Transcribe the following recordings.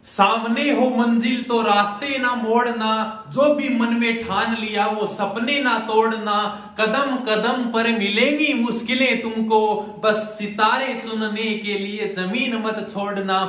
सामने हो मंजिल तो रास्ते ना मोड़ना, जो भी मन में ठान लिया वो सपने ना तोड़ना। कदम कदम पर मिलेंगी मुश्किलें तुमको, बस सितारे चुनने के लिए जमीन मत छोड़ना।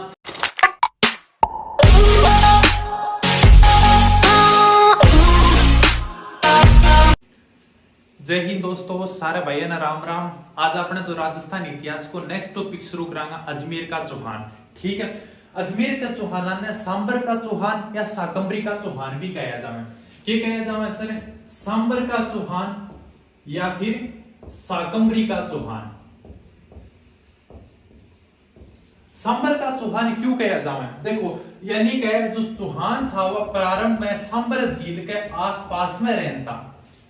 जय हिंद दोस्तों, सारे भाइयों ना राम राम। आज अपने जो राजस्थान इतिहास को नेक्स्ट टॉपिक शुरू करांगा अजमेर का चौहान। ठीक है, अजमेर का चौहान ने सांबर का चौहान या साकंबरी का चौहान भी कहा जावे। क्या कहा जावे सर? सांबर का चौहान या फिर साकंबरी का चौहान। सांबर का चौहान क्यों कहा जावे? देखो, यानी कि जो चौहान था वह प्रारंभ में सांबर झील के आसपास में रहता।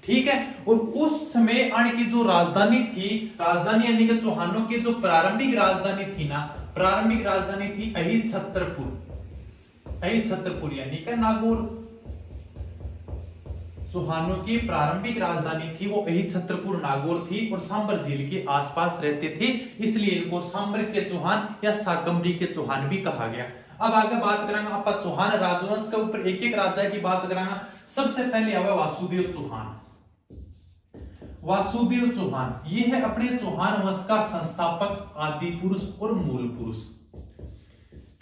ठीक है, और उस समय आने की जो राजधानी थी, राजधानी यानी कि चौहानों की जो प्रारंभिक राजधानी थी ना, प्रारंभिक राजधानी थी अहिछत्रपुर। अहिछत्रपुर यानी कि नागौर। चौहानों की प्रारंभिक राजधानी थी वो अहिछत्रपुर नागौर थी और सांबर झील के आसपास रहते थे, इसलिए इनको सांबर के चौहान या साकंबरी के चौहान भी कहा गया। अब आगे बात करेंगे आप चौहान राजवंश के ऊपर, एक एक राजा की बात करेंगे। सबसे पहले आवे वासुदेव चौहान। वासुदेव चौहान ये है अपने चौहान वंश का संस्थापक, आदि पुरुष और मूल पुरुष।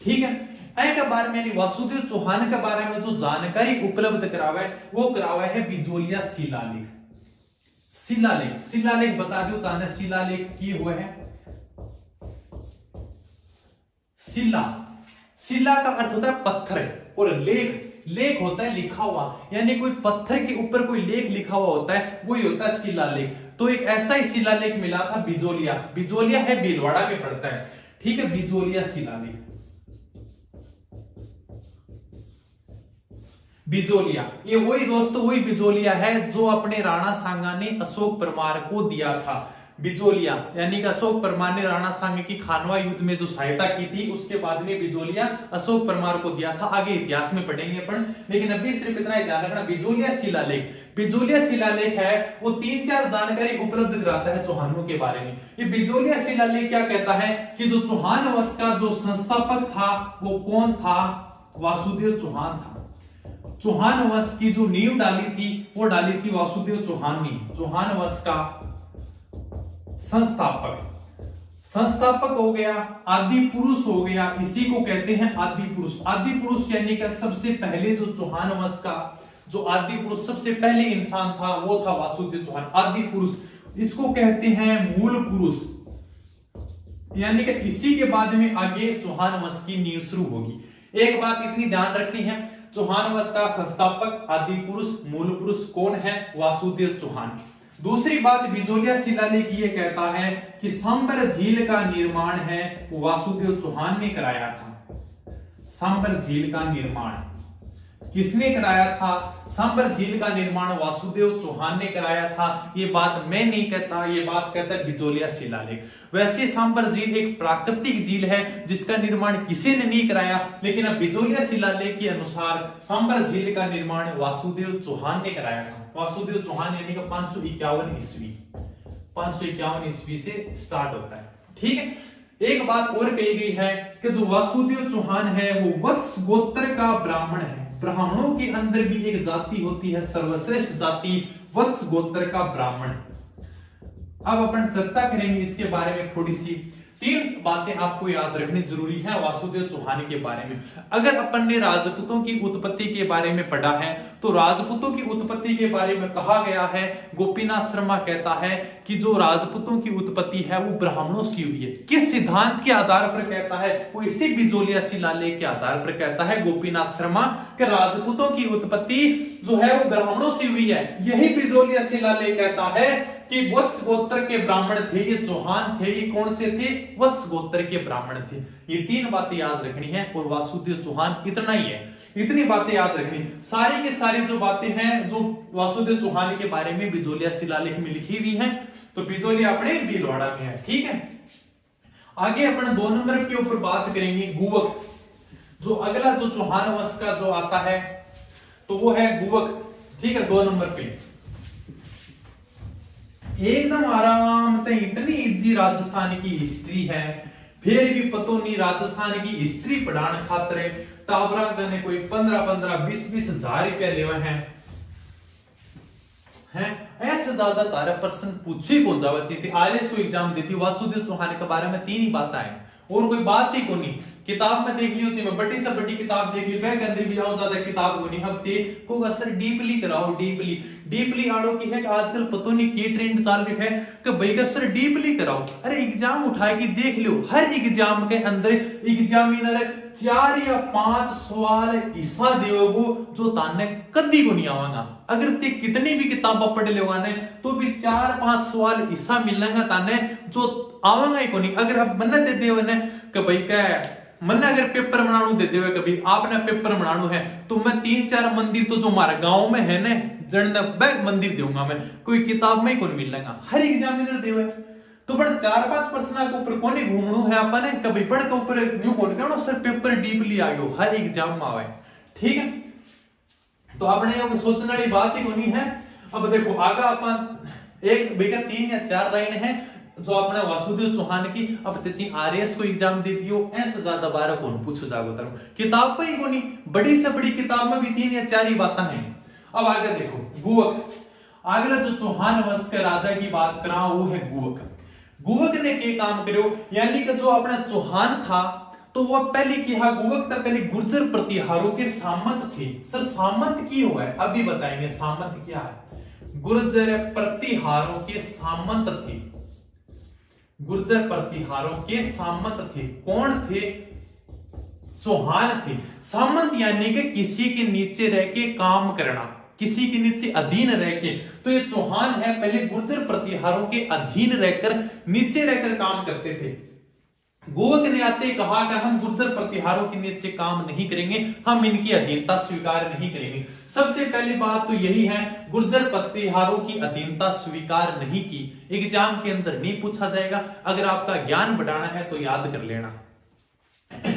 ठीक है, के बारे में वासुदेव चौहान के बारे में जो जानकारी उपलब्ध करावे वो करावे है बिजोलिया शिलालेख। शिलालेख, शिलालेख बता दो ताने शिलालेख किए हुए हैं। शिला, शिला का अर्थ होता है पत्थर और लेख, लेख होता है लिखा हुआ, यानी कोई पत्थर के ऊपर कोई लेख लिखा हुआ होता है, वही होता है शिलालेख। तो एक ऐसा ही शिलालेख मिला था बिजोलिया। बिजोलिया है भीलवाड़ा में पड़ता है। ठीक है, बिजोलिया शिलालेख। बिजोलिया ये वही दोस्तों, वही बिजोलिया है जो अपने राणा सांगा ने अशोक परमार को दिया था। बिजोलिया यानी कि अशोक परमार ने राणा सांगा की खानवा युद्ध में जो सहायता की थी, उसके बाद में बिजोलिया अशोक परमार को दिया था। आगे इतिहास में पढ़ेंगे अपन, लेकिन अभी सिर्फ इतना ही ध्यान रखना, बिजोलिया शिलालेख। बिजोलिया शिलालेख है वो 3-4 जानकारी उपलब्ध कराता है चौहानों के बारे में। ये बिजोलिया शिलालेख क्या कहता है कि जो चौहान वंश का जो संस्थापक था वो कौन था? वासुदेव चौहान था। चौहान वंश की जो नींव डाली थी वो डाली थी वासुदेव चौहान ने। चौहान वंश का संस्थापक, संस्थापक हो गया, आदि पुरुष हो गया, इसी को कहते हैं आदि पुरुष। आदि पुरुष यानी कि सबसे पहले जो चौहान वंश का जो आदि पुरुष, सबसे पहले इंसान था वो था वासुदेव चौहान। आदि पुरुष इसको कहते हैं मूल पुरुष, यानी कि इसी के बाद में आगे चौहान वंश की नींव शुरू होगी। एक बात इतनी ध्यान रखनी है, चौहान वंश का संस्थापक, आदि पुरुष, मूल पुरुष कौन है? वासुदेव चौहान। दूसरी बात, बिजोलिया शिलालेख ये कहता है कि सांबर झील का निर्माण है वासुदेव चौहान ने कराया था। सांबर झील का निर्माण किसने कराया था? सांबर झील का निर्माण वासुदेव चौहान ने कराया था। ये बात मैं नहीं कहता, ये बात कहता है बिजोलिया शिलालेख। वैसे सांबर झील एक प्राकृतिक झील है जिसका निर्माण किसी ने नहीं कराया, लेकिन अब बिजोलिया शिलालेख के अनुसार सांबर झील का निर्माण वासुदेव चौहान ने कराया था। वासुदेव चौहान यानी कि 551 ईस्वी, 551 ईस्वी से स्टार्ट होता है। ठीक है, एक बात और कही गई है कि जो वासुदेव चौहान है वो वत्स गोत्र का ब्राह्मण है। ब्राह्मणों के अंदर भी एक जाति होती है, सर्वश्रेष्ठ जाति, वत्स गोत्र का ब्राह्मण। अब अपन चर्चा करेंगे इसके बारे में थोड़ी सी। 3 बातें आपको याद रखनी जरूरी है वासुदेव चौहान के बारे में। अगर अपन ने राजपूतों की उत्पत्ति के बारे में पढ़ा है तो राजपूतों की उत्पत्ति के बारे में कहा गया है, गोपीनाथ शर्मा कहता है कि जो राजपूतों की उत्पत्ति है वो ब्राह्मणों से हुई है। किस सिद्धांत के आधार पर कहता है? वो इसी बिजोलिया शिलालेख के आधार पर कहता है गोपीनाथ शर्मा कि राजपूतों की उत्पत्ति जो है वो ब्राह्मणों से हुई है। यही बिजोलिया शिलालेख कहता है कि वत्स गोत्र के ब्राह्मण थे ये चौहान थे। ये कौन से थे? वत्स गोत्र के ब्राह्मण थे। ये 3 बातें याद रखनी है और वासुदेव चौहान इतना ही है, इतनी बातें याद रखनी। सारी की सारी जो बातें हैं जो वासुदेव चौहान के बारे में बिजोलिया शिलालेख में लिखी हुई हैं, तो बिजोलिया अपने भीलवाड़ा में है। ठीक है, आगे अपन 2 नंबर के ऊपर बात करेंगे गुवक। जो अगला जो चौहान वंश का जो आता है तो वो है गुवक। ठीक है, 2 नंबर पे एकदम आराम से इतनी इजी राजस्थान की हिस्ट्री है। फिर भी पतो नहीं राजस्थान की हिस्ट्री पढ़ाने खातर टाबरा ने कोई 15-15, 20-20 हजार रुपया लेवा हैं ऐसे ज्यादा तारा प्रश्न पूछे कौन जावा चाहिए। आरएस को एग्जाम देती वासुदेव चौहान के बारे में 3 ही बातें हैं और कोई बात ही को नहीं। किताब में देख लियो मैं बड़ी से बड़ी किताब देख ली बैग अंदर भी जाऊं ज्यादा किताब को नहीं हफ्ते को असर डीपली कराओ डीपली आड़ो की है कि आजकल पतो नहीं की ट्रेंड चल रही है कि भाई का सर डीपली कराओ। अरे एग्जाम उठाएगी देख लो हर एग्जाम के अंदर एग्जामिनर 4 या 5 सवाल ऐसा देवो जो ताने कदी को नहीं आवागा। अगर ते कितनी भी किताबें पढ़ लेगा ने तो भी 4-5 सवाल ऐसा मिलेगा ताने जो आवागा ही को नहीं। अगर आप मन दे देवे ने कि भाई क्या मन अगर पेपर बनाणु दे देवे कभी आपने पेपर बनाणु है तो मैं 3-4 मंदिर तो जो हमारे गांव में है ना जन बैग मंदिर दूंगा मैं कोई किताब में ही कौन मिलेगा हर एग्जामिनर देवे। तो बड़ा 4-5 प्रश्न के ऊपर कोने घूमणु है अपन कभी पढ़ के ऊपर न्यू कौन कहणो सर पेपर डीपली आ गयो हर एग्जाम में आवे ठीक है। तो अपने यो सोचने वाली बात ही कोनी है। अब देखो आगा अपन एक बेका 3 या 4 लाइन है जो अपने वासुदेव चौहान की अब तेची आरएस को एग्जाम दे दियो ऐसे ज्यादा 12 कौन पूछो जागो तरह किताब पे ही कोनी बड़ी से बड़ी किताब में भी 3 या 4 ही बातें हैं। अब आगे देखो गुवक अगला जो चौहान वंश के राजा की बात करा वो है गुवक ने के काम करो यानी कि जो अपना चौहान था तो वो पहले किया गुवक था पहले गुर्जर प्रतिहारों के सामंत थे। सर सामंत की हुआ है अभी बताएंगे सामंत क्या है। गुर्जर प्रतिहारों के सामंत थे गुर्जर प्रतिहारों के सामंत थे कौन थे चौहान थे। सामंत यानी कि किसी के नीचे रह के काम करना किसी के नीचे अधीन रह के तो ये चौहान है पहले गुर्जर प्रतिहारों के अधीन रहकर नीचे रहकर काम करते थे। गोवक ने आते कहा कि हम गुर्जर प्रतिहारों के नीचे काम नहीं करेंगे हम इनकी अधीनता स्वीकार नहीं करेंगे। सबसे पहली बात तो यही है गुर्जर प्रतिहारों की अधीनता स्वीकार नहीं की। एग्जाम के अंदर नहीं पूछा जाएगा अगर आपका ज्ञान बढ़ाना है तो याद कर लेना।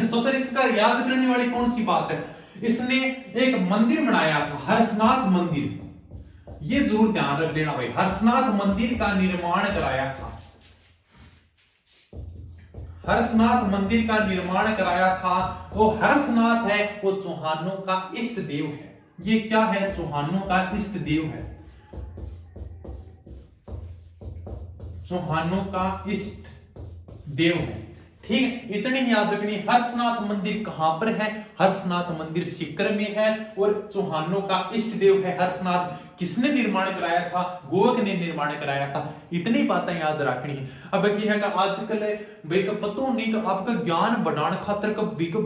तो सर इसका याद करने वाली कौन सी बात है इसने एक मंदिर बनाया था हर्षनाथ मंदिर ये जरूर ध्यान रख लेना भाई हर्षनाथ मंदिर का निर्माण कराया था हर्षनाथ मंदिर का निर्माण कराया था। वो हर्षनाथ है वो चौहानों का इष्ट देव है। ये क्या है चौहानों का इष्ट देव है चौहानों का इष्ट देव है ठीक है। इतनी याद रखनी हर्षनाथ मंदिर कहां पर है हर्षनाथ मंदिर सीकर में है और चौहानों का इष्ट देव है हर्षनाथ। किसने निर्माण कराया था गोवक ने निर्माण कराया था। इतनी बातें याद रखनी है। अब क्या है आजकल भाई का पतो नहीं कि आपका ज्ञान बढ़ाने खातर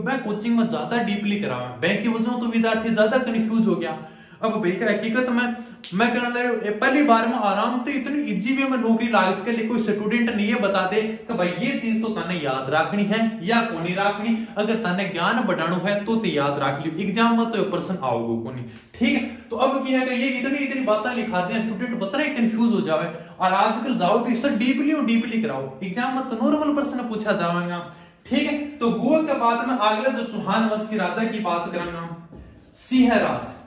मैं कोचिंग में ज्यादा डीपली करा बैंक की वजह तो विद्यार्थी ज्यादा कंफ्यूज हो गया। अब भाई का हकीकत में मैं कहना पहली बार में आराम तो इतनी इजी वे में नौकरी लाग सके लिए कोई स्टूडेंट नहीं है बता दे कि भाई ये चीज तो तने याद रखनी है या को नहीं रखनी। अगर तने ज्ञान बढ़ाना है तो याद रख लियो एग्जाम में तो प्रश्न आओगे को नहीं ठीक है। तो अब क्या है ये इतनी बातें लिखाते हैं स्टूडेंट बता कंफ्यूज हो जावे और आजकल जाओ भी सर डीपली कराओ एग्जाम में तो नॉर्मल प्रश्न पूछा जाएगा ठीक है। तो गोवा के बाद में अगला जो चौहान वंश के राजा की बात करेंगे सिंहराज।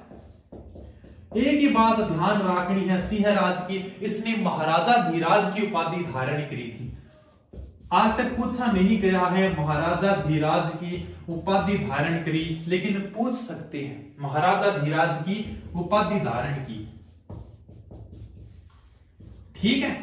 एक ही बात ध्यान रखनी है सिंहराज की इसने महाराजा धीराज की उपाधि धारण करी थी। आज तक पूछा नहीं गया है महाराजा धीराज की उपाधि धारण करी लेकिन पूछ सकते हैं महाराजा धीराज की उपाधि धारण की ठीक है।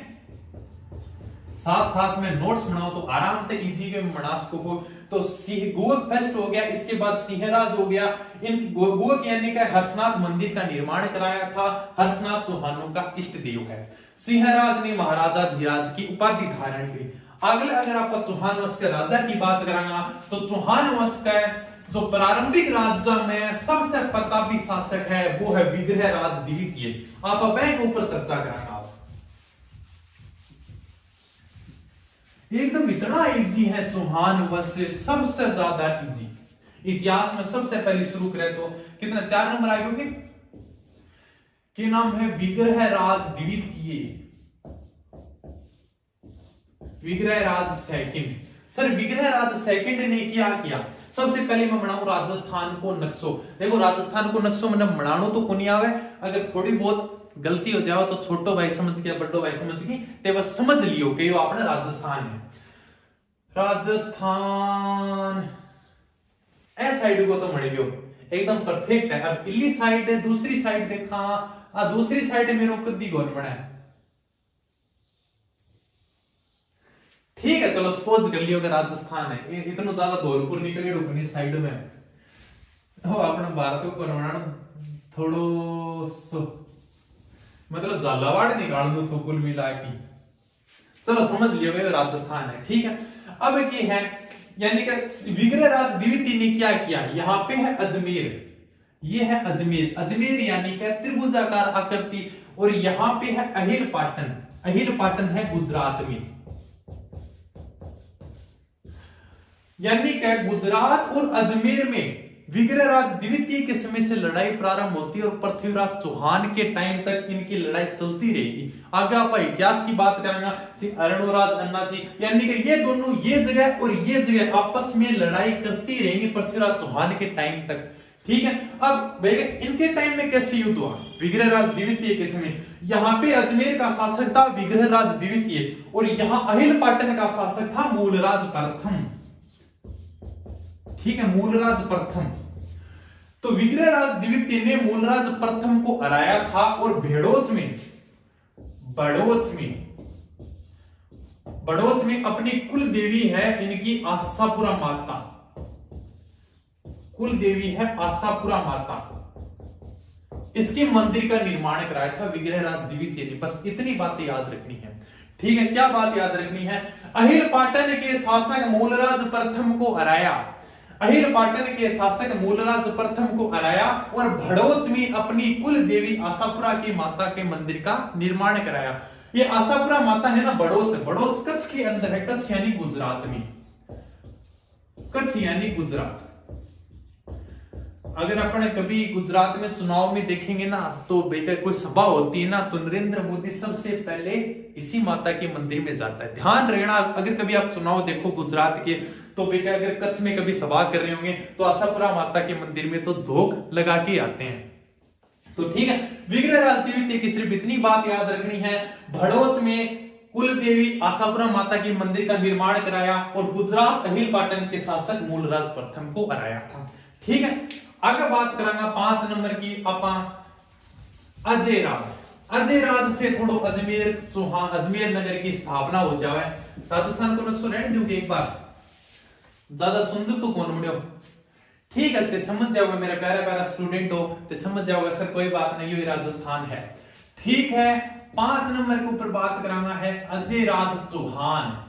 साथ साथ में नोट्स बनाओ तो आराम से इजी वे में बना सको। तो गोवक फर्स्ट हो गया इसके बाद सिंहराज हो गया। इन गोवक यानी का हर्षनाथ मंदिर का निर्माण कराया था। हर्षनाथ चौहानों का इष्ट देव है। सिंहराज ने महाराजा धीराज की उपाधि धारण की। अगले अगर आप चौहान वंश के राजा की बात करेंगे तो चौहान वंश का जो प्रारंभिक राजा में सबसे प्रतापी शासक है वो है विग्रह राज द्वितीय। आप बैंक ऊपर चर्चा करेंगे एकदम इतना इजी है चौहान वंश से सबसे ज्यादा इजी। इतिहास में सबसे पहले शुरू करें तो कितना 4 नंबर आएगा के नाम है विग्रह राज द्वितीय विग्रह राज सेकंड। सर विग्रह राज सेकंड ने क्या किया सबसे पहले मैं बनाऊं राजस्थान को नक्शो। देखो राजस्थान को नक्शो मैंने बनानो तो को नहीं आवे अगर थोड़ी बहुत गलती हो जाओ तो छोटो भाई समझ गया बड़ो भाई समझ गई ते बस समझ लियो कि यो अपना राजस्थान है। राजस्थान ए साइड को तो मड़ गयो एकदम परफेक्ट है। अब इली साइड है, दूसरी साइड देखा दूसरी साइड मेरे को कदी कौन बना है। ठीक है चलो सपोज कर लियो कि राजस्थान है, इतना ज्यादा धौलपुर निकले अपनी साइड में हो अपना भारत को बनाना थोड़ो सो मतलब झालावाड़ निकाल दो तो कुल मिला की चलो समझ लियो भाई राजस्थान है। ठीक है अब ये है यानी कि विग्रहराज द्वितीय ने क्या किया, यहाँ पे है अजमेर, ये है अजमेर, अजमेर यानी कि त्रिभुजाकार आकृति, और यहाँ पे है अहिल पाटन, अहिल पाटन है गुजरात में, यानी कि गुजरात और अजमेर में विग्रहराज द्वितीय के समय से लड़ाई प्रारंभ होती है और पृथ्वीराज चौहान के टाइम तक इनकी लड़ाई चलती रहेगी। आगे आप इतिहास की बात करेंगे जी अरुणराज अन्ना जी, यानी कि ये दोनों ये जगह और ये जगह आपस में लड़ाई करती रहेंगी पृथ्वीराज चौहान के टाइम तक। ठीक है अब इनके टाइम में कैसे युद्ध हुआ, विग्रहराज द्वितीय के समय यहाँ पे अजमेर का शासक था विग्रहराज द्वितीय और यहाँ अहिल पाटन का शासक था मूलराज प्रथम। ठीक है मूलराज प्रथम, तो विग्रहराज द्वितीय ने मूलराज प्रथम को हराया था और बड़ोच में अपनी कुल देवी है इनकी आशापुरा माता, कुल देवी है आशापुरा माता, इसके मंदिर का निर्माण कराया था विग्रहराज द्वितीय ने। बस इतनी बातें याद रखनी है। ठीक है क्या बात याद रखनी है, अहिल पाटन के शासक मूलराज प्रथम को हराया, अहिल पाटन के शासक मूलराज प्रथम को हराया और भड़ोच में अपनी कुल देवी आशापुरा की माता के मंदिर का निर्माण कराया। ये आशापुरा माता है ना बड़ोच, बड़ोच कच्छ के अंदर है, कच्छ यानी गुजरात में, कच्छ यानी गुजरात। अगर अपन कभी गुजरात में चुनाव में देखेंगे ना तो बेटा कोई सभा होती है ना तो नरेंद्र मोदी सबसे पहले इसी माता के मंदिर में जाता है। ध्यान रखना अगर कभी आप चुनाव देखो गुजरात के तो बेटा अगर कच्छ में कभी सभा कर रहे होंगे तो आशापुरा माता के मंदिर में तो धोख लगा के आते हैं। तो ठीक है विग्रहराज द्वितीय की सिर्फ इतनी बात याद रखनी है, भड़ोच में कुल देवी आशापुरा माता के मंदिर का निर्माण कराया और गुजरात अहिल पाटन के शासक मूलराज प्रथम को हराया था। ठीक है आगे बात करांगा 5 नंबर की अपा अजय राज। अजय राज से थोड़ो अजमेर चौहान अजमेर नगर की स्थापना हो जाए। राजस्थान को नक्शो रहने दूंगी एक बार, ज्यादा सुंदर तो कौन बड़ो। ठीक है समझ जाओगे मेरा प्यारा प्यारा स्टूडेंट हो तो समझ जाओगे सर कोई बात नहीं हुई राजस्थान है। ठीक है 5 नंबर के ऊपर बात कराना है अजय राज चौहान।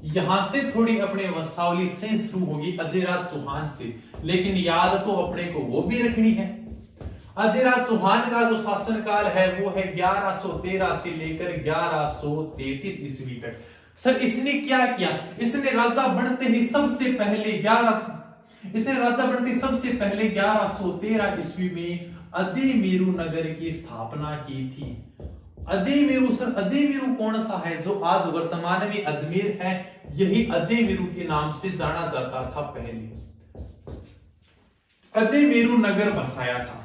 यहां से थोड़ी अपने वंशावली से शुरू होगी अजय राज चौहान से, लेकिन याद तो अपने को वो भी रखनी है। अजय राज चौहान का जो शासनकाल है वो है 1113 से लेकर 1133 ईस्वी तक। सर इसने क्या किया, इसने राजा बनते ही सबसे पहले 1113 ईस्वी में अजय मेरू नगर की स्थापना की थी। अजय मेरू सर अजय मेरू कौन सा है जो आज वर्तमान में अजमेर है, यही अजय मेरू के नाम से जाना जाता था। पहले अजय मेरू नगर बसाया था।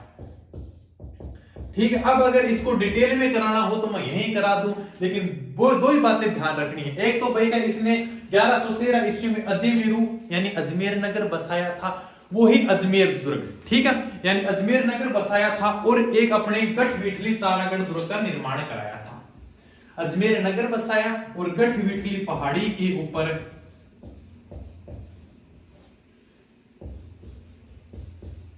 ठीक है अब अगर इसको डिटेल में कराना हो तो मैं यही करा दूं, लेकिन वो दो ही बातें ध्यान रखनी है। एक तो भाई इसने 1113 ईस्वी में अजय मेरू यानी अजमेर नगर बसाया था, वो ही अजमेर दुर्ग। ठीक है यानी अजमेर नगर बसाया था और एक अपने गढ़विठली तारागढ़ दुर्ग का निर्माण कराया था। अजमेर नगर बसाया और गढ़विठली पहाड़ी के ऊपर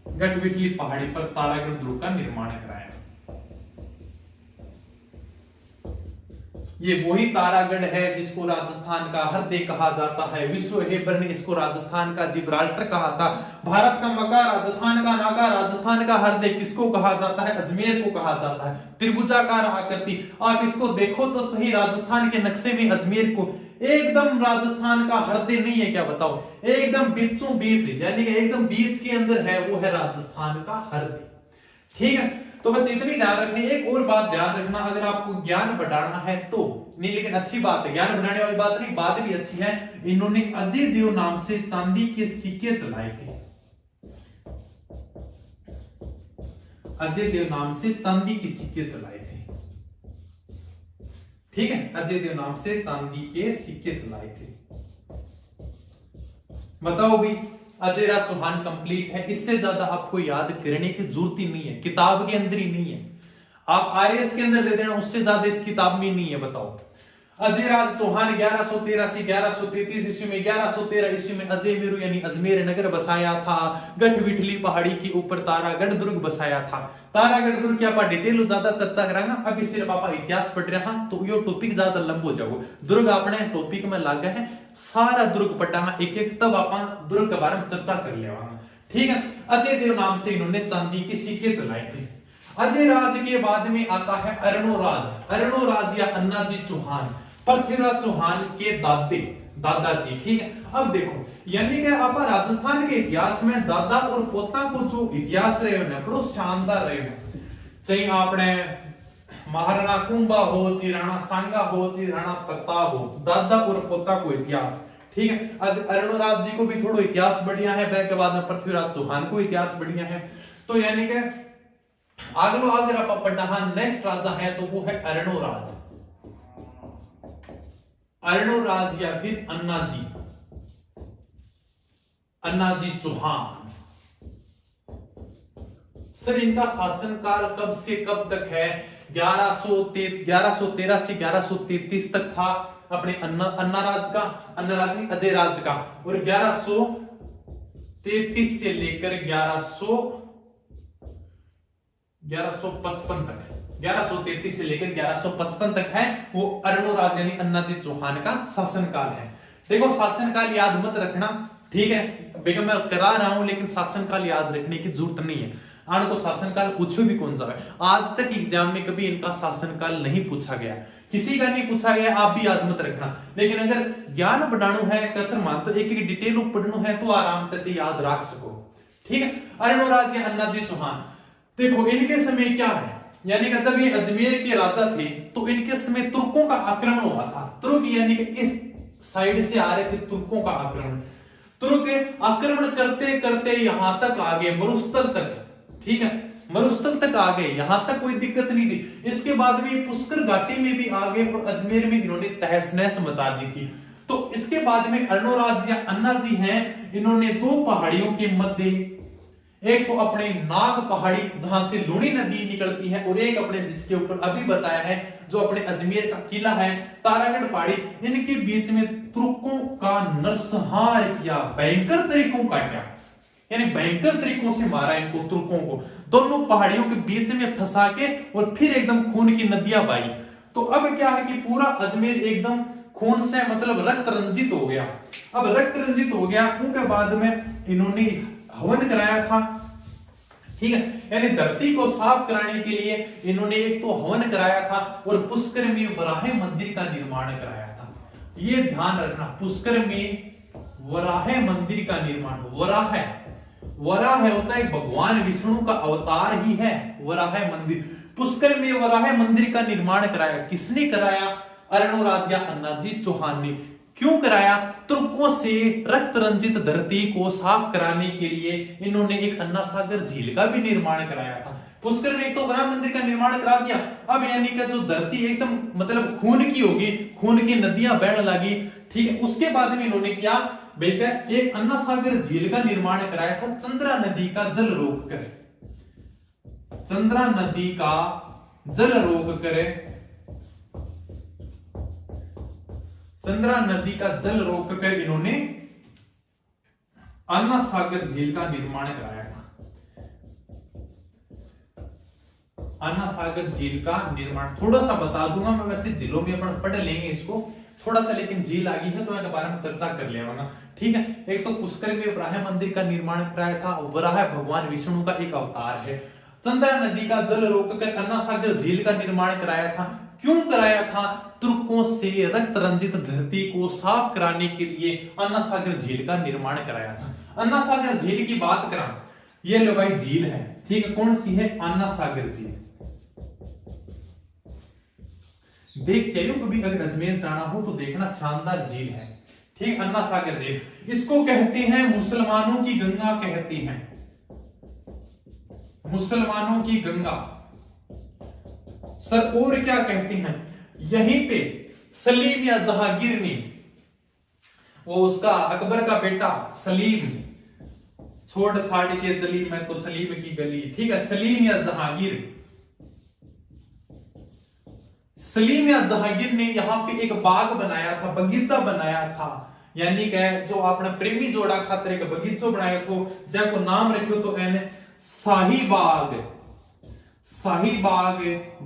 गढ़विठली पहाड़ी पर तारागढ़ दुर्ग का निर्माण कराया। ये वही तारागढ़ है जिसको राजस्थान का हृदय कहा जाता है। विश्व हेबर ने इसको राजस्थान का जिब्राल्टर कहा था। भारत का मक्का, राजस्थान का नागा, राजस्थान का हृदय किसको कहा जाता है, अजमेर को कहा जाता है। त्रिभुजाकार आकृति आप इसको देखो तो सही, राजस्थान के नक्शे में अजमेर को एकदम राजस्थान का हृदय नहीं है क्या बताओ, एकदम बीचों बीच यानी कि एकदम बीच के अंदर है, वो है राजस्थान का हृदय। ठीक है तो बस इतनी ध्यान रखनी। एक और बात ध्यान रखना, अगर आपको ज्ञान बढ़ाना है तो नहीं, लेकिन अच्छी बात है, ज्ञान बढ़ाने वाली बात नहीं, बात भी अच्छी है। इन्होंने अजय देव नाम से चांदी के सिक्के चलाए थे। अजय देव नाम से चांदी के सिक्के चलाए थे। ठीक है अजय देव नाम से चांदी के सिक्के चलाए थे। बताओ भाई, अजयराज चौहान कंप्लीट है, इससे ज्यादा आपको याद करने की जरूरत ही नहीं है, किताब के अंदर ही नहीं है, आप आरएस के अंदर दे देना, उससे ज्यादा इस किताब में नहीं है। बताओ, अजयराज चौहान 1113 से 1133 ईस्वी में, 1113 ईस्वी में अजय मेरू यानी अजमेर नगर बसाया था। गठ विठली पहाड़ी के ऊपर तारागढ़ दुर्ग बसाया था। तारागढ़ दुर्ग की आप डिटेल ज्यादा चर्चा करांगा, अभी सिर्फ आप इतिहास पढ़ रहे हैं तो यो टॉपिक ज्यादा लंबो जाओ। दुर्ग अपने टॉपिक में लागा है, सारा दुर्ग पटाना एक एक, तब आप दुर्ग के बारे में चर्चा कर लेवांगा, ठीक है। अजय देव नाम से इन्होंने चांदी के सिक्के चलाए थे। अजय राज के बाद में आता है अरुणोराज। अरुणोराज या अन्नाजी चौहान, पृथ्वीराज चौहान के दादाजी, ठीक है। अब देखो, यानी कि आप राजस्थान के इतिहास में दादा और पोता को जो इतिहास रहे हो बड़ो शानदार रहे हो, चाहे आपने महाराणा कुंभा हो, चाहे राणा सांगा हो, चाहे राणा प्रताप हो, दादा और पोता को इतिहास, ठीक है। आज अरुणराज जी को भी थोड़ा इतिहास बढ़िया है, के बाद में पृथ्वीराज चौहान को इतिहास बढ़िया है। तो यानी कि अगलो अगर आप पढ़ा नेक्स्ट राजा है तो वो है अरुणोराज, अरुणोराज या फिर अन्नाजी चौहान। सर इनका शासनकाल कब से कब तक है? 1113 से 1133 तक था अपने अजय राज का, और 1133 से लेकर 1155 तक, 1133 से लेकर 1155 तक है वो अरुणोराज यानी अन्नाजी चौहान का शासनकाल है। देखो शासनकाल याद मत रखना, ठीक है, बेगम मैं करा रहा हूं लेकिन शासनकाल याद रखने की जरूरत नहीं है। आन को शासनकाल पूछो भी कौन सा है, आज तक एग्जाम में कभी इनका शासनकाल नहीं पूछा गया, किसी का नहीं पूछा गया, आप भी याद मत रखना। लेकिन अगर ज्ञान बढ़ाणु है, कसर मान तो एक एक डिटेल पढ़नु है तो आराम से याद रख सको, ठीक है। अरुणोराज या अन्नाजी चौहान, देखो इनके समय क्या है, यानी कि जब ये अजमेर के राजा थे तो इनके समय तुर्कों का आक्रमण हुआ था। तुर्क यानी कि इस साइड से आ रहे थे तुर्कों का आक्रमण। तुर्क आक्रमण करते करते यहां तक आ गए, मरुस्थल तक, ठीक है, मरुस्थल तक आ गए, यहां तक कोई दिक्कत नहीं थी। इसके बाद में पुष्कर घाटी में भी आ गए और अजमेर में इन्होंने तहस नहस मचा दी थी। तो इसके बाद में अरुणोराज या अन्नाजी हैं, इन्होंने दो पहाड़ियों के मध्य, एक तो अपने नाग पहाड़ी जहां से लूणी नदी निकलती है, और एक अपने जिसके ऊपर अभी बताया है जो अपने अजमेर का किला है तारागढ़ पहाड़ी, इनके बीच में तुर्कों का नरसंहार किया, भयंकर तरीकों काटा, यानी भयंकर तरीकों से मारा इनको तुर्कों को, दोनों पहाड़ियों के बीच में फंसा के, और फिर एकदम खून की नदियां बही। तो अब क्या है कि पूरा अजमेर एकदम खून से मतलब रक्त रंजित हो गया। अब रक्त रंजित हो गया, उनके बाद में इन्होंने हवन कराया था, ठीक है, यानी धरती को साफ कराने के लिए इन्होंने एक तो हवन कराया था और पुष्कर में वराह मंदिर का निर्माण कराया था। ये ध्यान रखना, पुष्कर में वराह मंदिर का निर्माण, वराह होता है भगवान विष्णु का अवतार ही है वराह मंदिर। पुष्कर में वराह मंदिर का निर्माण कराया, किसने कराया? अरुणोराज या अन्नाजी चौहान ने। क्यों कराया? तुर्कों से रक्त रंजित धरती को साफ कराने के लिए इन्होंने एक अन्ना सागर झील का भी निर्माण कराया था। पुष्कर में एक तो वराह मंदिर का निर्माण करा दिया, अब यानी कि जो धरती एकदम मतलब खून की होगी, खून की नदियां बहने लगी, ठीक है। उसके बाद में इन्होंने क्या बेटा एक अन्ना सागर झील का निर्माण कराया था, चंद्रा नदी का जल रोक कर, चंद्रा नदी का जल रोक कर, चंद्रा नदी का जल रोक कर इन्होंने अन्ना सागर झील का निर्माण कराया था। अन्ना सागर झील का निर्माण थोड़ा सा बता दूंगा मैं, वैसे झीलों में अपन पढ़ लेंगे इसको थोड़ा सा, लेकिन झील आ गई है तो मैं बारे में चर्चा कर लेगा, ठीक है। एक तो पुष्कर में वराह मंदिर का निर्माण कराया था, वराह भगवान विष्णु का एक अवतार है। चंद्रा नदी का जल रोककर अन्ना सागर झील का निर्माण कराया था। क्यों कराया था? तुर्कों से रक्त रंजित धरती को साफ कराने के लिए अन्ना सागर झील का निर्माण कराया था। अन्ना सागर झील की बात करा, ये लो भाई झील है, ठीक है, कौन सी है? अन्ना सागर झील। देख के कभी अगर अजमेर जाना हो तो देखना, शानदार झील है, ठीक, अन्ना सागर झील। इसको कहते हैं मुसलमानों की गंगा कहते हैं, मुसलमानों की गंगा। सर और क्या कहते हैं? यहीं पे सलीम या जहांगीर ने वो उसका अकबर का बेटा सलीम, छोड़ छाड़ के चली मैं तो सलीम की गली, ठीक है। सलीम या जहांगीर, सलीम या जहांगीर ने यहाँ पे एक बाग बनाया था, बगीचा बनाया था, यानी कि जो आपने प्रेमी जोड़ा खातर एक बगीचो बनाया तो जैको नाम रखियो तो एने शाही बाग, शाही बाग,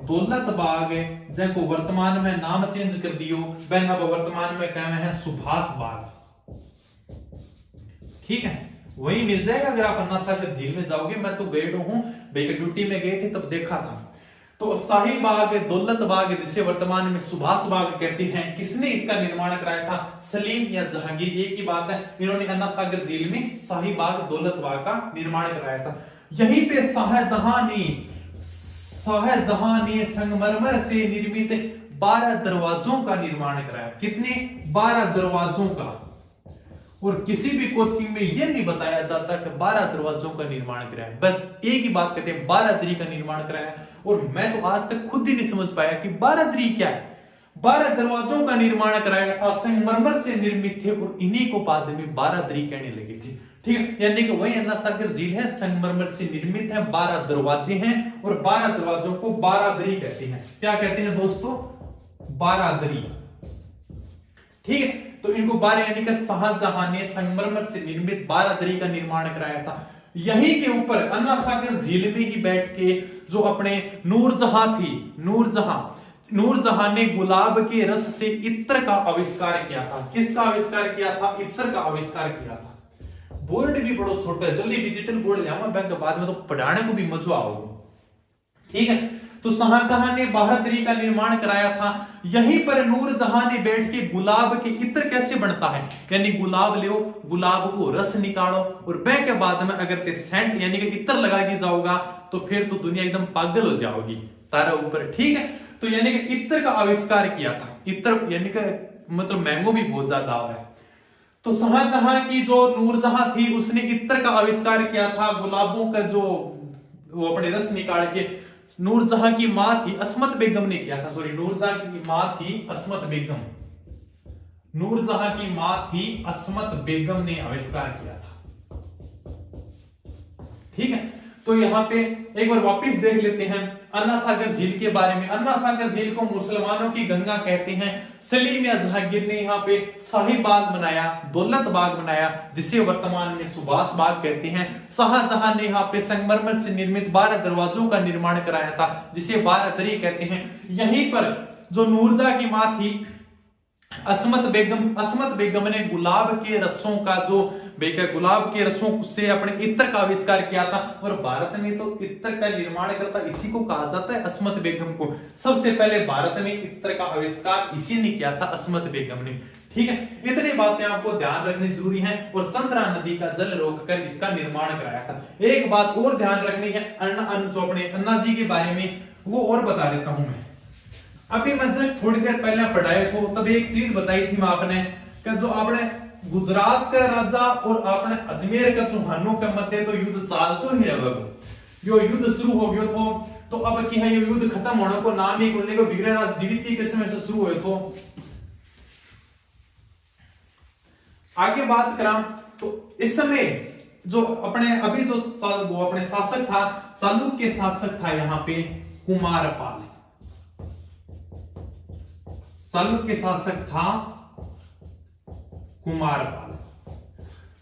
दौलत बाग, जैको वर्तमान में नाम चेंज कर दियो, वह अब वर्तमान में कहना है सुभाष बाग, ठीक है। वही मिल जाएगा अगर आप अन्ना सागर झील में जाओगे। मैं तो गए हूं, ड्यूटी में गए थे तब देखा था। तो शाही बाग, दौलत बाग, जिसे वर्तमान में सुभाष बाग कहते हैं, किसने इसका निर्माण कराया था? सलीम या जहांगीर, एक ही बात है। इन्होंने अन्ना सागर झील में शाही बाग, दौलत बाग का निर्माण कराया था। यहीं पे शाहजहां ने संगमरमर से निर्मित 12 दरवाजों का निर्माण कराया। कितने? 12 दरवाजों का। और किसी भी कोचिंग में यह नहीं बताया जाता कि 12 दरवाजों का निर्माण कराया, बस एक ही बात कहते हैं 12 दरी का निर्माण कराया। और मैं तो आज तक खुद ही नहीं समझ पाया कि 12 दरी क्या है। 12 दरवाजों का निर्माण कराया था, संगमरमर से निर्मित थे, और इन्हीं को बाद में 12 दरी कहने लगी थी, ठीक है। यानी कि वही अन्ना सागर झील है, संगमरमर से निर्मित है, 12 दरवाजे हैं, और 12 दरवाजों को 12 दरी कहते हैं। क्या कहते हैं दोस्तों? 12 दरी, ठीक है। तो इनको 12 यानी कि शाहजहां ने संगमरमर से निर्मित 12 दरी का निर्माण कराया था। यहीं के ऊपर अन्ना सागर झील में ही बैठ के जो अपने नूरजहां थी, नूरजहां ने गुलाब के रस से इत्र का आविष्कार किया था। किसका आविष्कार किया था? इत्र का आविष्कार किया था। बोर्ड भी बड़ो छोटा है, जल्दी डिजिटल बोर्ड ले आऊंगा, बैंक बाद में तो पढ़ाने को भी मजा आओगे, ठीक है। तो शाहजहां ने 12 दरी का निर्माण कराया था। यहीं पर नूरजहां ने बैठ के गुलाब के इत्र कैसे बनता है, यानी गुलाब लो, गुलाब को रस निकालो, और वह के बाद में अगर ते सेंट यानी कि इत्र लगा के जाओगा तो फिर तो दुनिया एकदम पागल हो जाओगी तारा ऊपर, ठीक है। तो यानी कि इत्र का आविष्कार किया था। इत्र यानी कि मतलब मैंगो भी बहुत ज्यादा हो रहा है। तो शाहजहां की जो नूरजहां थी उसने इत्र का आविष्कार किया था, गुलाबों का जो वो अपने रस निकाल के। नूरजहां की मां थी अस्मत बेगम ने किया था, सॉरी, नूरजहां की मां थी अस्मत बेगम, नूरजहां की मां थी अस्मत बेगम ने आविष्कार किया था, ठीक है। तो यहां पे एक बार वापस देख लेते हैं अन्ना सागर झील के बारे में। अन्ना सागर झील को मुसलमानों की गंगा कहते हैं। सलीम या जहांगीर ने यहाँ पे शाही बाग बनाया, दौलत बाग बनाया, जिसे वर्तमान में सुभाष बाग कहते हैं। शाहजहां ने यहाँ पे संगमरमर से निर्मित 12 दरवाजों का निर्माण कराया था, जिसे 12 दरी कहते हैं। यहीं पर जो नूरजहां की मां थी अस्मत बेगम ने गुलाब के रसों का जो गुलाब के रसों से अपने इत्र का आविष्कार किया था। और भारत में तो इत्र का निर्माण करता इसी को कहा जाता है, अस्मत बेगम को। सबसे पहले भारत में इत्र का आविष्कार इसी ने किया था, अस्मत बेगम ने, ठीक है। इतनी बातें आपको ध्यान रखनी जरूरी है। और चंद्रा नदी का जल रोककर इसका निर्माण कराया था। एक बात और ध्यान रखनी है जो अपने अन्ना जी के बारे में, वो और बता देता हूं मैं। अभी मैं जस्ट थोड़ी देर पहले पढ़ाए थे, तब एक चीज बताई थी मैं आपने कि जो आपने गुजरात का राजा और आपने अजमेर का चौहानों के मध्य तो युद्ध चालतो ही रहा, यो युद्ध शुरू हो गयो तो अब की है ये युद्ध खत्म होने को नाम ही बोलने को विग्रहराज द्वितीय के समय से शुरू हुए तो आगे बात करा। तो इस समय जो अपने अभी जो वो अपने शासक था, चालुक्य शासक था यहाँ पे कुमारपाल। चालुक्य शासक था कुमारपाल।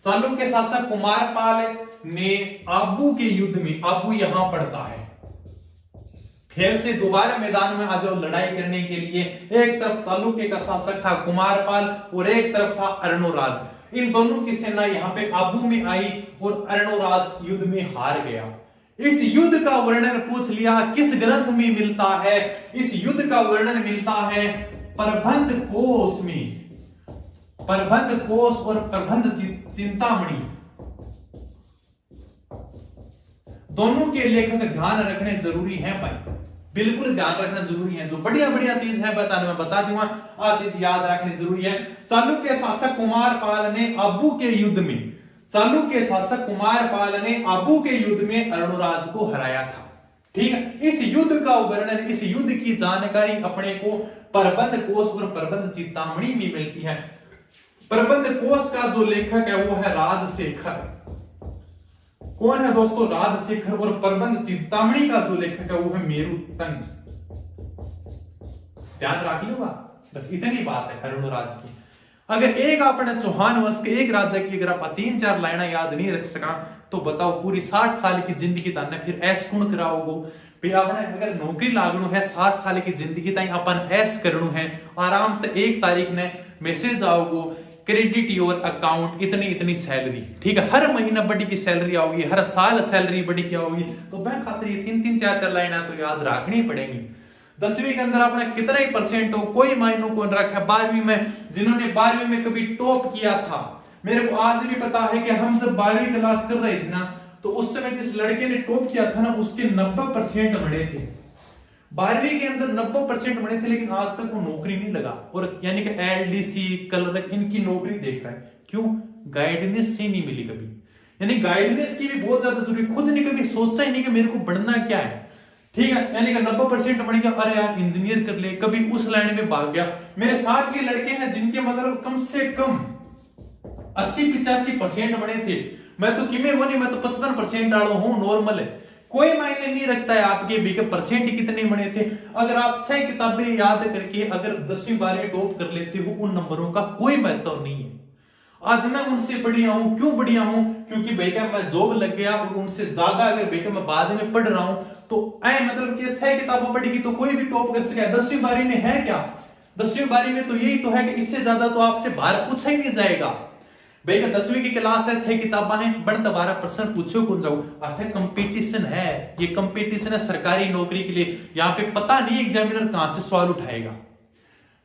चालुक्य शासक कुमारपाल ने आबू के युद्ध में, आबू यहां पड़ता है, फिर से दोबारा मैदान में आ जाओ लड़ाई करने के लिए। एक तरफ चालुक्य का शासक था कुमारपाल और एक तरफ था अर्णोराज। इन दोनों की सेना यहां पे आबू में आई और अर्णोराज युद्ध में हार गया। इस युद्ध का वर्णन पूछ लिया किस ग्रंथ में मिलता है? इस युद्ध का वर्णन मिलता है प्रबंध कोश में। प्रबंध कोश और प्रबंध चिंतामणि दोनों के लेखक ध्यान रखने जरूरी है भाई, बिल्कुल ध्यान रखना जरूरी है। जो बढ़िया बढ़िया चीज है बताने में बता दूंगा, आज चीज याद रखनी जरूरी है। चालुक्य शासक कुमारपाल ने आबू के युद्ध में, चालुक्य शासक कुमारपाल ने आबू के युद्ध में अर्णोराज को हराया था, ठीक है। इस युद्ध का वर्णन, इस युद्ध की जानकारी अपने को प्रबंध कोश और प्रबंध चिंतामणि में मिलती है। प्रबंध कोश का जो लेखक है वो है राजशेखर। कौन है दोस्तों? राजशेखर। और प्रबंध चिंतामणि का जो लेखक है वो है मेरुतंग। ध्यान रख लो बस इतनी बात है अरुणराज की। अगर एक अपने चौहान वंश के एक राजा की अगर आप 3-4 लाइना याद नहीं रख सका तो बताओ पूरी 60 साल की जिंदगी ताने फिर ऐस कौन कराओगो भाई। आपने अगर नौकरी लागणु है 60 साल की जिंदगी ताई अपन ऐस करनु है, आराम से 1 तारीख ने मैसेज आओगो क्रेडिट योर अकाउंट इतनी इतनी सैलरी, ठीक है, हर महीना बड़ी की सैलरी आओगी, हर साल सैलरी बड़ी की आओगी। तो बैंक खातिर ये 3-3 4-4 लाइना तो याद रखनी पड़ेगी। 10वीं के अंदर अपना कितना ही परसेंट हो कोई मायनों को रखा। 12वीं में जिन्होंने 12वीं में कभी टॉप किया था, मेरे को आज भी पता है कि हम जब 12वीं क्लास कर रहे थे ना तो उस समय जिस लड़के ने टॉप किया था ना उसके 90% बने थे। 12वीं के अंदर 90% बने थे, लेकिन आज तक वो नौकरी नहीं लगा। और यानी कि एलडीसी क्लर्क इनकी नौकरी देख रहा है, क्यों? गाइडेंस से नहीं मिली कभी। यानी गाइडेंस की भी बहुत ज्यादा जरूरी। खुद ने कभी सोचा ही नहीं कि मेरे को बढ़ना क्या है, ठीक है। यानी कि 90% बन गया, अरे यार इंजीनियर कर ले, कभी उस लाइन में भाग गया। मेरे साथ के लड़के हैं जिनके मतलब कम से कम 80-85% बने थे। मैं तो किमे वो नहीं, मैं तो 55% डालो हूं, नॉर्मल है। कोई मायने नहीं रखता है आपके भी परसेंट कितने बने थे। अगर आप 6 किताबें याद करके अगर 10वीं 12वीं टॉप कर लेते हो, उन नंबरों का कोई महत्व नहीं है। आज मैं उनसे बढ़िया हूं। क्यों बढ़िया हूं? क्योंकि भैया मैं जॉब लग गया और उनसे ज्यादा अगर भैया मैं बाद में पढ़ रहा हूं तो मतलब कि 6 किताबें पढ़ेगी तो कोई भी टॉप कर सके। 10वीं 12वीं में है क्या? 10वीं 12वीं में तो यही तो है कि इससे ज्यादा तो आपसे बाहर पूछा ही नहीं जाएगा। भैया 10वीं की क्लास है, 6 किताबें हैं, बड़ दोबारा प्रश्न पूछो कौन जाओ। अरे कंपटीशन है, ये कंपटीशन है सरकारी नौकरी के लिए। यहाँ पे पता नहीं एग्जामिनर कहां से सवाल उठाएगा।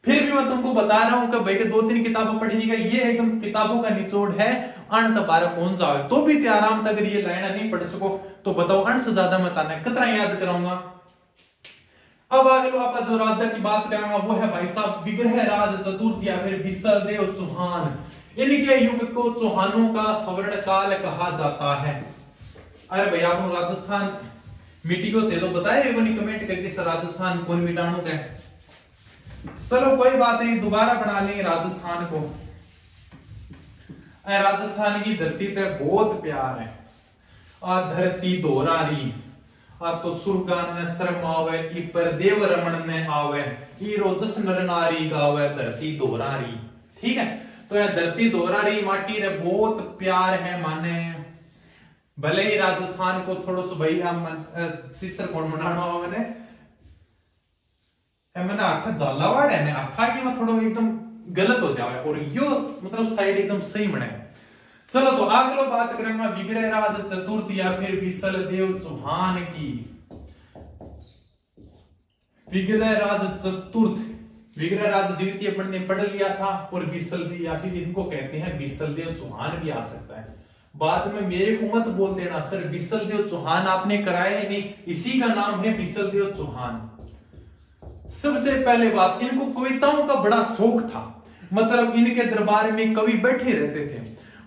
फिर भी मैं तुमको बता रहा हूं कि भैया 2-3 किताबें पढ़ने का ये एकदम किताबों का निचोड़ है। अण दोबारा कौन जाओ तो भी आराम तक ये लाइन नहीं पढ़ सको तो बताओ अण से ज्यादा मैं ताने कितना याद कराऊंगा। अब आगे लो आप जो राजा की बात करूंगा वो है भाई साहब विग्रह राज चतुर्थ या फिर विसलदेव चौहान। इनके युग को चौहानों का स्वर्ण काल कहा जाता है। अरे भैया आपको राजस्थान मिट्टी को थे तो बताए कमेंट करके सर राजस्थान कौन मिटाणु का। चलो कोई बात नहीं, दोबारा बना लेंगे राजस्थान को। राजस्थान की धरती पे बहुत प्यार है। और धरती दोहरारी और तो सुरगान ने शर्म आवे की पर देव रमन ने आवे की रोजस नर नारी गावे धरती दोहरारी। ठीक है, तो यह धरती दोहरारी माटी रे बहुत प्यार है माने। भले ही राजस्थान को थोड़ा सा भैया चित्र कौन बनाना हुआ मैंने आखा झालावाड़ है ना आखा कि मैं थोड़ा एकदम गलत हो जाए और यो मतलब साइड एकदम सही बने। चलो तो अगलो बात करेंगे विग्रह राज चतुर्थ या फिर विसलदेव चौहान की। विग्रह राज चतुर्थ, विग्रह राज द्वितीय पढ़ने पढ़ लिया था और विसलदेव या फिर इनको कहते हैं विसलदेव चौहान भी आ सकता है। बाद में मेरे को मत बोल देना सर विसलदेव चौहान आपने कराया नहीं, इसी का नाम है विसलदेव चौहान। सबसे पहले बात, इनको कविताओं का बड़ा शौक था। मतलब इनके दरबार में कवि बैठे रहते थे।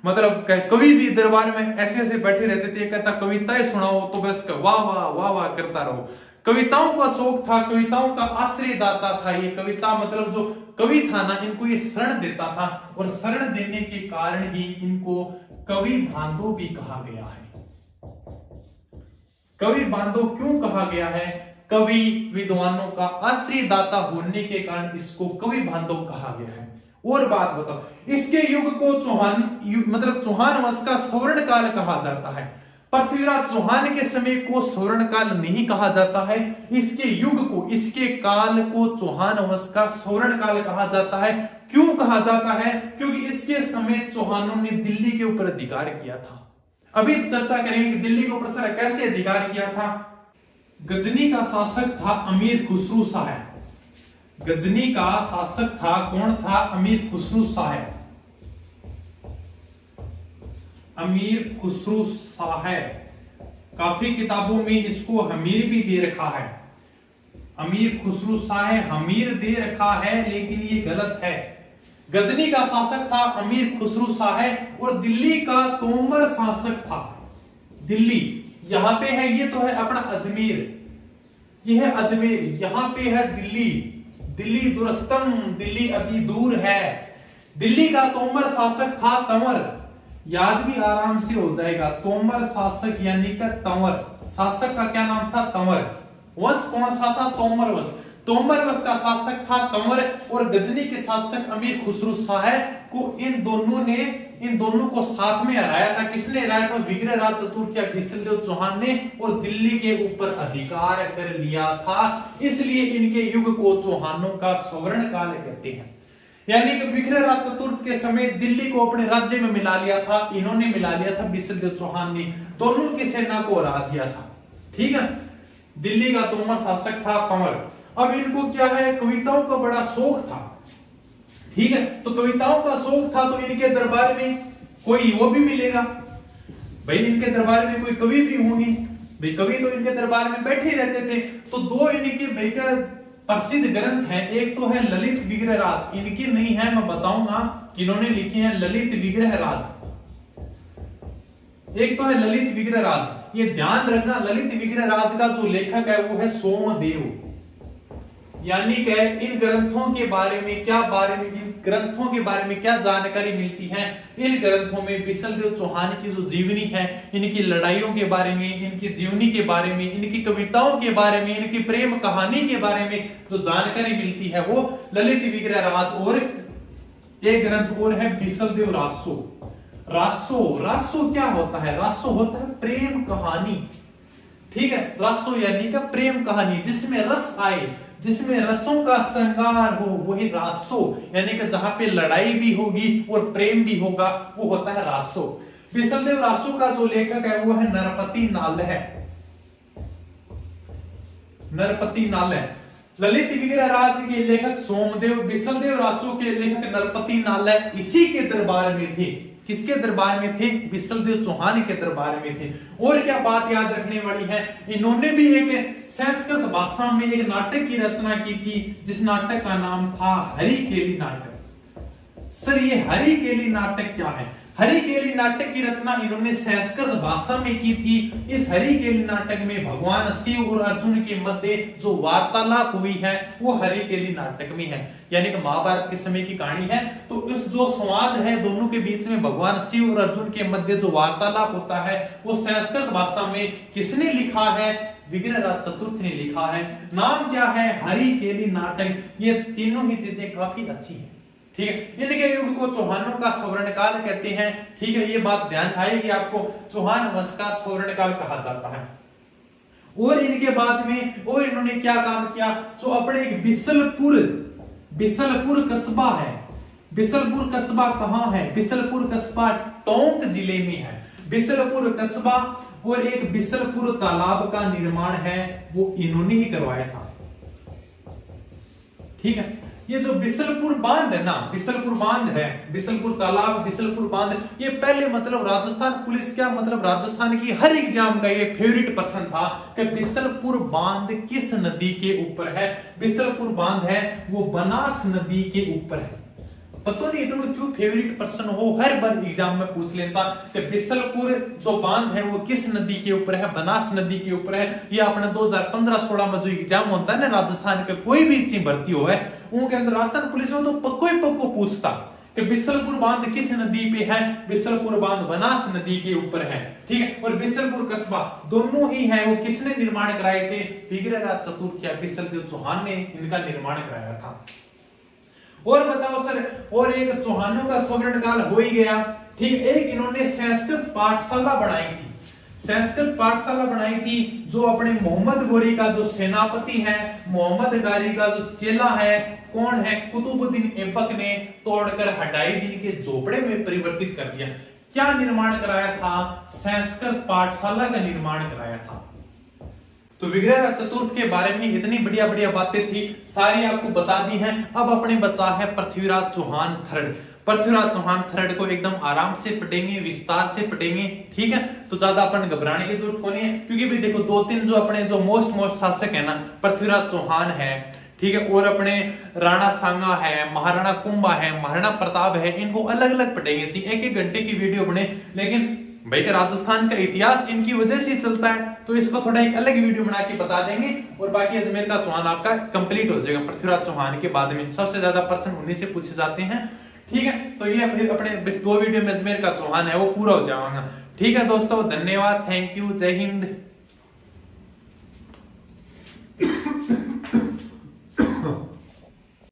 मतलब कवि भी दरबार में ऐसे ऐसे बैठे रहते थे, कहता कविताएं सुनाओ तो बस वाह वाह वाह वाह करता रहो। कविताओं का शौक था, कविताओं का आश्रय दाता था ये। कविता मतलब जो कवि था ना इनको ये शरण देता था और शरण देने के कारण ही इनको कवि बांधो भी कहा गया है। कवि बांधो क्यों कहा गया है? कवि विद्वानों का आश्रय दाता होने के कारण इसको कवि बांधव कहा गया है। और बात बताओ, इसके युग को चौहान मतलब चौहान वंश का स्वर्ण काल कहा जाता है। पृथ्वीराज चौहान के समय को स्वर्ण काल नहीं कहा जाता है। इसके युग को, इसके काल को चौहान वंश का स्वर्ण काल कहा जाता है। क्यों कहा जाता है? क्योंकि इसके समय चौहानों ने दिल्ली के ऊपर अधिकार किया था। अभी चर्चा करेंगे कि दिल्ली के ऊपर कैसे अधिकार किया था। गजनी का शासक था अमीर खुसरू शाह। गजनी का शासक था कौन था? अमीर खुसरू शाह। अमीर खुसरू शाह, काफी किताबों में इसको हमीर भी दे रखा है। अमीर खुसरू शाह हमीर दे रखा है लेकिन ये गलत है। गजनी का शासक था अमीर खुसरू शाह और दिल्ली का तोमर शासक था। दिल्ली यहां पे है, ये तो है अपना अजमेर, ये है अजमेर, यहां पे है दिल्ली। दिल्ली दुरस्तम, दिल्ली अभी दूर है। दिल्ली का तोमर शासक था तंवर, याद भी आराम से हो जाएगा। तोमर शासक यानी का तंवर, शासक का क्या नाम था? तंवर। वंश कौन सा था? तोमर वंश। तोमर वंश का शासक था तंवर और गजनी के शासक अमीर खुसरो शाह को इन दोनों को साथ में हराया था। किसने हराया था? विग्रहराज चतुर्थ या बिसलदेव चौहान ने, और दिल्ली के ऊपर अधिकार कर लिया था। इसलिए इनके युग को चौहानों का स्वर्ण काल कहते हैं। यानी कि विग्रहराज चतुर्थ के समय दिल्ली को अपने राज्य में मिला लिया था, इन्होंने मिला लिया था, बिसलदेव चौहान ने दोनों की सेना को हरा दिया था। ठीक है, दिल्ली का तोमर शासक था कंवर। अब इनको क्या है? कविताओं का बड़ा शौक था। ठीक है, तो कविताओं का शौक था तो इनके दरबार में कोई वो भी मिलेगा भाई, इनके दरबार में कोई कवि भी होंगे भाई, कवि तो इनके दरबार में बैठे रहते थे। तो दो इनके भाई का प्रसिद्ध ग्रंथ है, एक तो है ललित विग्रहराज, इनकी नहीं है, मैं बताऊंगा कि इन्होंने लिखी है ललित विग्रहराज, एक तो है ललित विग्रहराज। ये ध्यान रखना, ललित विग्रहराज का जो लेखक है वो है सोमदेव। यानी कि इन ग्रंथों के बारे में क्या जानकारी मिलती है? इन ग्रंथों में बिसलदेव चौहान की जो जीवनी है, इनकी लड़ाइयों के बारे में, इनकी जीवनी के बारे में, इनकी कविताओं के बारे में, इनकी प्रेम कहानी के बारे में जो जानकारी मिलती है वो ललित विग्रहराज। और एक ग्रंथ और है बिसलदेव रासो। रासो क्या होता है? रासो होता है प्रेम कहानी। ठीक है, रासो यानी का प्रेम कहानी जिसमें रस आए, जिसमें रसों का श्रृंगार हो, वही रासो। यानी कि जहां पे लड़ाई भी होगी और प्रेम भी होगा, वो होता है रासो। बिसलदेव रासो का जो लेखक है वो है नरपति नालह। नरपति नालह। ललित विग्रहराज के लेखक सोमदेव, बिसलदेव रासो के लेखक नरपति नालह इसी के दरबार में थे। किसके दरबार में थे? बिसलदेव चौहान के दरबार में थे। और क्या बात याद रखने वाली है, इन्होंने भी एक संस्कृत भाषा में एक नाटक की रचना की थी, जिस नाटक का नाम था हरिकेली नाटक। सर ये हरिकेली नाटक क्या है? हरिकेली नाटक की रचना इन्होंने संस्कृत भाषा में की थी। इस हरिकेली नाटक में भगवान शिव और अर्जुन के मध्य जो वार्तालाप हुई है वो हरिकेली नाटक में है। यानी कि महाभारत के समय की कहानी है। तो इस जो संवाद है दोनों के बीच में, भगवान शिव और अर्जुन के मध्य जो वार्तालाप होता है वो संस्कृत भाषा में किसने लिखा है? विग्रहराज चतुर्थ ने लिखा है। नाम क्या है? हरिकेली नाटक। ये तीनों ही चीजें काफी अच्छी है। ठीक है, इनके युग को चौहानों का स्वर्णकाल कहते हैं। ठीक है, ये बात ध्यान आएगी आपको, चौहान वंश का स्वर्णकाल कहा जाता है। और इनके बाद में और इन्होंने क्या काम किया? जो अपने एक बिसलपुर कस्बा है। बिसलपुर कस्बा कहां है? बिसलपुर कस्बा टोंक जिले में है। बिसलपुर कस्बा और एक बिसलपुर तालाब का निर्माण है वो इन्होंने ही करवाया था। ठीक है, ये जो बिसलपुर बांध है ना, बिसलपुर बांध है, बिसलपुर तालाब, बिसलपुर बांध, ये पहले मतलब राजस्थान पुलिस क्या मतलब राजस्थान की हर एग्जाम का ये फेवरेट पर्सन था कि बिसलपुर बांध किस नदी के ऊपर है? बिसलपुर बांध है वो बनास नदी के ऊपर है। पता नहीं इतना क्यों फेवरेट पर्सन हो, हर बार एग्जाम में पूछ लेता कि बिसलपुर जो बांध है वो किस नदी के ऊपर है? बनास नदी के ऊपर है। ये अपना 2015-16 में जो एग्जाम होता है ना राजस्थान का, कोई भी चीज भर्ती हो है उनके अंदर राजस्थान पुलिस में तो पक्को पूछता कि बिसलपुर बांध किस नदी पे है? बिसलपुर बांध बनास नदी के ऊपर है। ठीक है, और बिसलपुर कस्बा दोनों ही है वो किसने निर्माण कराए थे? विग्रहराज चतुर्थ या बिसलदेव चौहान ने इनका निर्माण कराया था। और बताओ सर, और एक चौहानों का स्वर्णकाल हो ही गया। ठीक, एक इन्होंने संस्कृत पाठशाला बनाई थी। संस्कृत पाठशाला बनाई थी जो अपने मोहम्मद गोरी का जो सेनापति है, मोहम्मद गारी का जो चेला है, कौन है? कुतुबुद्दीन ऐबक ने तोड़कर हटाई के झोपड़े में परिवर्तित कर दिया। क्या निर्माण कराया था? संस्कृत पाठशाला का निर्माण कराया था। तो विग्रहराज चतुर्थ के बारे में इतनी बढ़िया बढ़िया बातें थी, सारी आपको बता दी हैं। अब अपने बचा है पृथ्वीराज चौहान थर्ड। पृथ्वीराज चौहान थर्ड को एकदम आराम से पढ़ेंगे, विस्तार से पढ़ेंगे। ठीक है, तो ज्यादा अपन घबराने की जरूरत नहीं है, क्योंकि भी देखो दो तीन जो अपने जो मोस्ट शासक है ना, पृथ्वीराज चौहान है, ठीक है, और अपने राणा सांगा है, महाराणा कुंभा है, महाराणा प्रताप है, इनको अलग अलग पढ़ेंगे। एक एक घंटे की वीडियो बने, लेकिन भाई का राजस्थान का इतिहास इनकी वजह से चलता है, तो इसको थोड़ा एक अलग वीडियो बना के बता देंगे। और बाकी अजमेर का चौहान आपका कंप्लीट हो जाएगा। पृथ्वीराज चौहान के बाद में सबसे ज्यादा प्रश्न उन्हीं से पूछे जाते हैं। ठीक है, तो ये फिर अपने 2 वीडियो में अजमेर का चौहान है वो पूरा हो जाएगा। ठीक है दोस्तों, धन्यवाद, थैंक यू, जय हिंद।